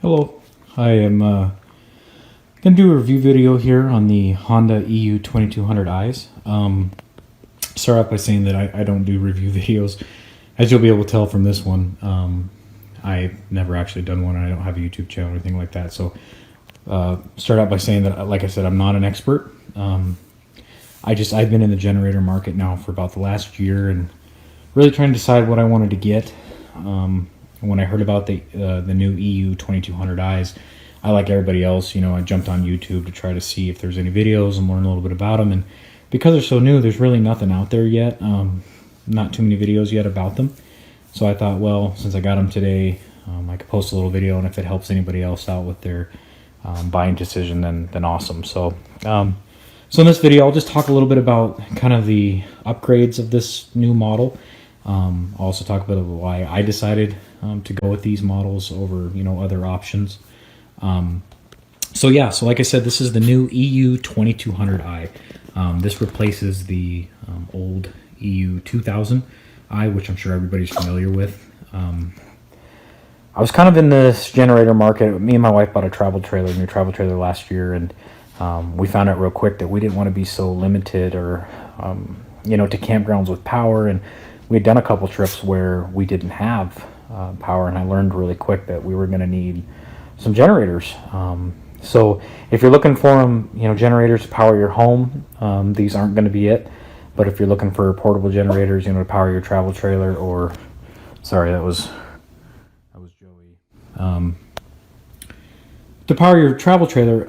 Hello, I am going to do a review video here on the Honda EU2200i's. Start off by saying that I don't do review videos. As you'll be able to tell from this one, I've never actually done one and I don't have a YouTube channel or anything like that. So start out by saying that, like I said, I'm not an expert. I've been in the generator market now for about the last year and really trying to decide what I wanted to get. When I heard about the new EU2200i's, I, like everybody else, I jumped on YouTube to try to see if there's any videos and learn a little bit about them. And because they're so new, there's really nothing out there yet. Not too many videos yet about them. So I thought, well, since I got them today, I could post a little video, and if it helps anybody else out with their buying decision, then awesome. So in this video, I'll just talk a little bit about kind of the upgrades of this new model. I'll also talk about why I decided to go with these models over other options. So like I said, this is the new EU2200i. This replaces the old EU2000i, which I'm sure everybody's familiar with. I was kind of in this generator market. Me and my wife bought a new travel trailer last year, and we found out real quick that we didn't want to be so limited or to campgrounds with power. And we had done a couple trips where we didn't have power, and I learned really quick that we were going to need some generators. So if you're looking for them, generators to power your home, these aren't going to be it. But if you're looking for portable generators, to power your travel trailer, or sorry, that was Joey. To power your travel trailer,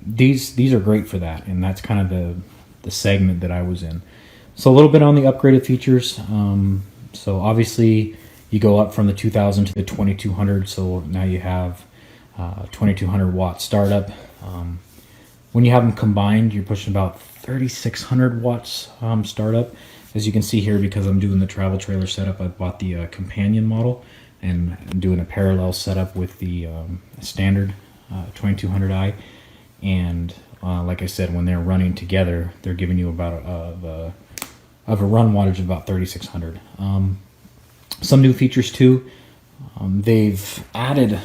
these are great for that, and that's kind of the segment that I was in. So a little bit on the upgraded features. So obviously you go up from the 2000 to the 2200. So now you have 2200 watt startup. When you have them combined, you're pushing about 3600 watts startup. As you can see here, because I'm doing the travel trailer setup, I bought the companion model and I'm doing a parallel setup with the standard 2200i. And like I said, when they're running together, they're giving you about a run wattage of about 3600. Some new features too. They've added,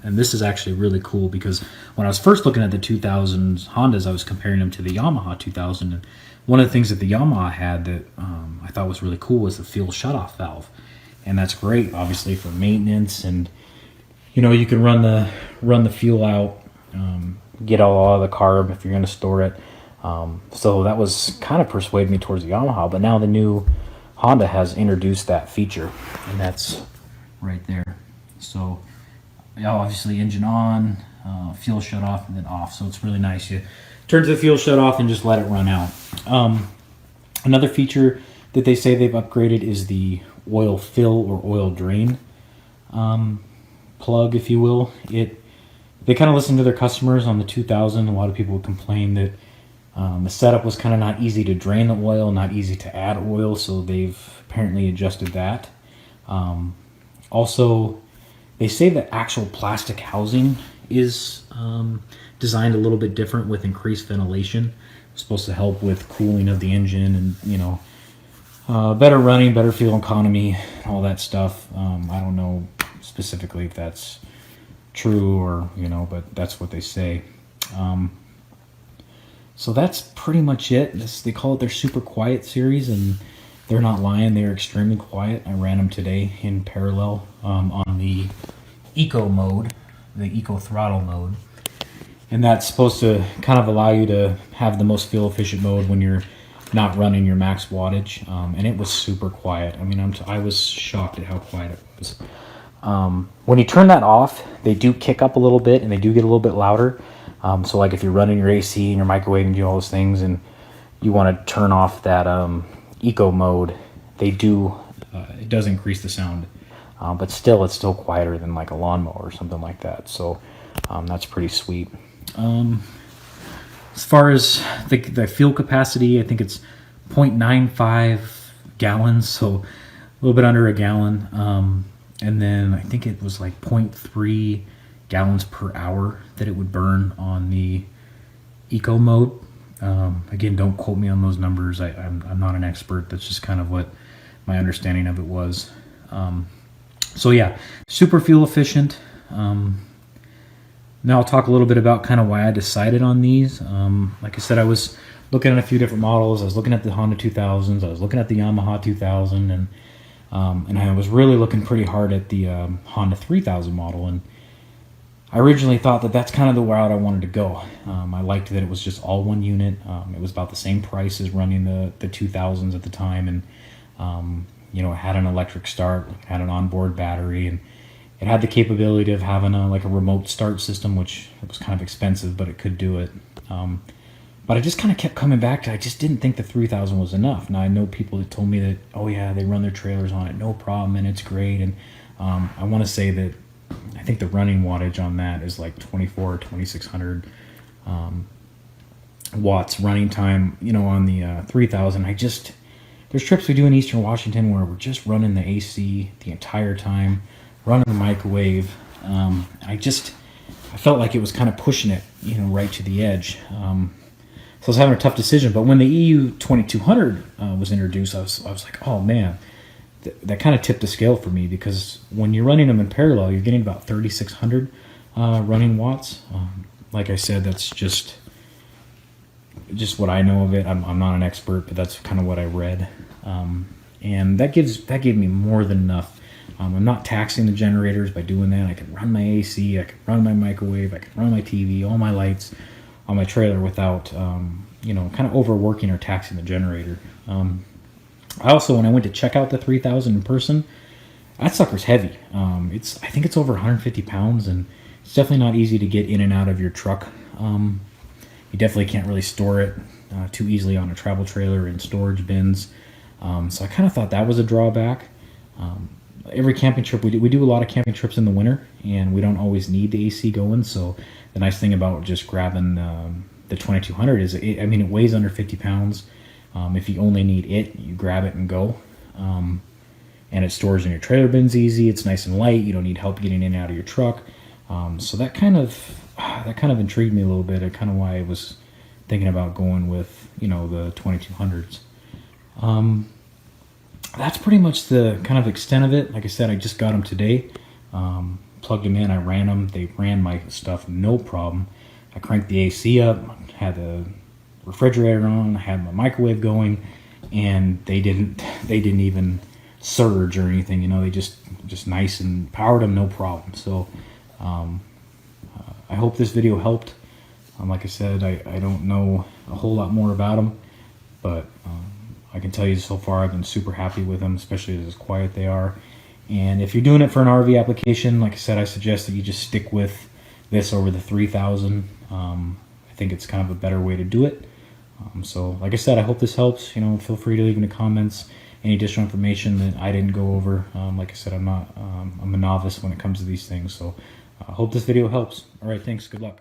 and this is actually really cool, because when I was first looking at the 2000s Hondas, I was comparing them to the Yamaha 2000. And one of the things that the Yamaha had that I thought was really cool was the fuel shutoff valve. And that's great, obviously, for maintenance. And you can run the fuel out, get all of the carb if you're going to store it. So that was kind of persuaded me towards the Yamaha, but now the new Honda has introduced that feature, and that's right there. So obviously engine on, fuel shut off, and then off. So it's really nice. You turn the fuel shut off and just let it run out. Another feature that they say they've upgraded is the oil fill or oil drain plug, if you will. They kind of listened to their customers on the 2000. A lot of people would complain that the setup was kind of not easy to drain the oil, not easy to add oil, so they've apparently adjusted that. Also, they say the actual plastic housing is designed a little bit different with increased ventilation. It's supposed to help with cooling of the engine and, better running, better fuel economy, all that stuff. I don't know specifically if that's true or, but that's what they say. So that's pretty much it. They call it their super quiet series, and they're not lying. They're extremely quiet. I ran them today in parallel on the eco mode, the eco throttle mode. And that's supposed to kind of allow you to have the most fuel efficient mode when you're not running your max wattage. And it was super quiet. I mean, I was shocked at how quiet it was. When you turn that off, they do kick up a little bit, and they do get a little bit louder. So like if you're running your AC and your microwave and do all those things, and you want to turn off that eco mode, it does increase the sound, but still it's still quieter than like a lawnmower or something like that. So that's pretty sweet. As far as the fuel capacity, I think it's 0.95 gallons, so a little bit under a gallon. And then I think it was like 0.3 gallons per hour that it would burn on the eco mode. Again, don't quote me on those numbers. I'm not an expert. That's just kind of what my understanding of it was. So yeah, super fuel efficient. Now I'll talk a little bit about kind of why I decided on these. Like I said, I was looking at a few different models. I was looking at the Honda 2000s. I was looking at the Yamaha 2000, and I was really looking pretty hard at the Honda 3000 model. And I originally thought that that's kind of the route I wanted to go. I liked that it was just all one unit. It was about the same price as running the 2000s at the time, and you know, it had an electric start, it had an onboard battery, and it had the capability of having a remote start system, which was kind of expensive, but it could do it. But I just kind of kept coming back to, I just didn't think the 3000 was enough. Now I know people that told me that, oh yeah, they run their trailers on it, no problem, and it's great. And I want to say that I think the running wattage on that is like 24 or 2600 watts running time. You know, on the 3000, there's trips we do in Eastern Washington where we're just running the AC the entire time, running the microwave. I felt like it was kind of pushing it, you know, right to the edge. So I was having a tough decision. But when the EU2200 was introduced, I was like, oh man, that kind of tipped the scale for me, because when you're running them in parallel, you're getting about 3600 running watts. Like I said, that's just what I know of it. I'm not an expert, but that's kind of what I read. And that gave me more than enough. I'm not taxing the generators by doing that. I can run my AC, I can run my microwave, I can run my TV, all my lights on my trailer without, you know, kind of overworking or taxing the generator. I also, when I went to check out the 3000 in person, that sucker's heavy. I think it's over 150 pounds, and it's definitely not easy to get in and out of your truck. You definitely can't really store it too easily on a travel trailer in storage bins. So I kind of thought that was a drawback. Every camping trip, we do a lot of camping trips in the winter, and we don't always need the AC going. So the nice thing about just grabbing the 2200 is, it weighs under 50 pounds. If you only need it, you grab it and go. And it stores in your trailer bins easy. It's nice and light. You don't need help getting in and out of your truck. So that kind of intrigued me a little bit. Kind of why I was thinking about going with, you know, the 2200s. That's pretty much the kind of extent of it. Like I said, I just got them today. Plugged them in, I ran them. They ran my stuff no problem. I cranked the AC up, had the refrigerator on, I had my microwave going, and they didn't even surge or anything. You know, they just nice and powered them no problem. So I hope this video helped. Like I said, I don't know a whole lot more about them, but I can tell you so far I've been super happy with them, especially as quiet they are. And if you're doing it for an RV application, like I said, I suggest that you just stick with this over the 3000. I think it's kind of a better way to do it. So like I said, I hope this helps. You know, feel free to leave in the comments any additional information that I didn't go over. Like I said, I'm a novice when it comes to these things. So I hope this video helps. All right, thanks. Good luck.